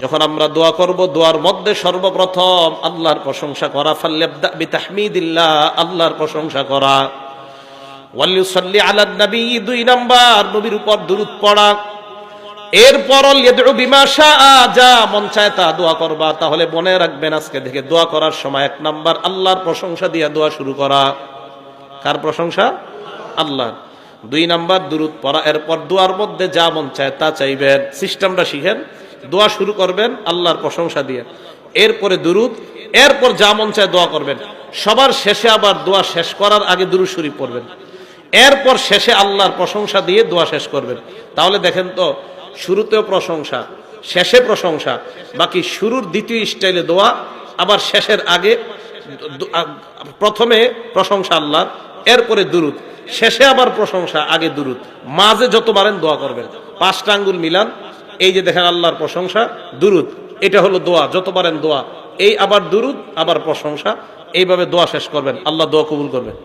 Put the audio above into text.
যখন আমরা দোয়া করব, দোয়ার মধ্যে সর্বপ্রথম আল্লাহর প্রশংসা করা, ফাল্যাবদা বিতাহমিদিল্লাহ, আল্লাহর প্রশংসা করা। ওয়ালিউসাল্লি আলান নবী, 2 নাম্বার নবীর উপর দুরূদ পড়া। এরপর লিয়াদউ বিমা শাআ, যা মন চায় তা দোয়া করবা। তাহলে মনে রাখবেন, আজকে থেকে দোয়া করার সময় 1 নাম্বার আল্লাহর প্রশংসা দিয়ে দোয়া শুরু করা। কার প্রশংসা? আল্লাহর। 2 নাম্বার দুরূদ পড়া। এরপর দোয়ার মধ্যে যা মন চায় তা চাইবেন। সিস্টেমটা শিখেন। দোয়া শুরু করবেন আল্লাহর প্রশংসা দিয়ে, এরপরে দুরূদ, এরপর যা মন চায় দোয়া করবেন। সবার শেষে আবার দোয়া শেষ করার আগে দুরূদ শরীফ পড়বেন, এরপর শেষে আল্লাহর প্রশংসা দিয়ে দোয়া শেষ করবেন। তাহলে দেখেন তো, শুরুতেও প্রশংসা, শেষে প্রশংসা, বাকি শুরুর দ্বিতীয় স্টাইলে দোয়া, আবার শেষের আগে প্রথমে প্রশংসা আল্লাহর, এরপরে দুরূদ, শেষে আবার প্রশংসা, আগে দুরূদ। মাঝে যত পারেন দোয়া করবেন। 5টা আঙ্গুল মিলান, এই যে দেখেন আল্লাহর প্রশংসা, দুরূদ, এটা হলো দোয়া, যত পারেন দোয়া। এই আবার দুরূদ, আবার প্রশংসা, এইভাবে দোয়া শেষ করবেন। আল্লাহ দোয়া কবুল করবেন।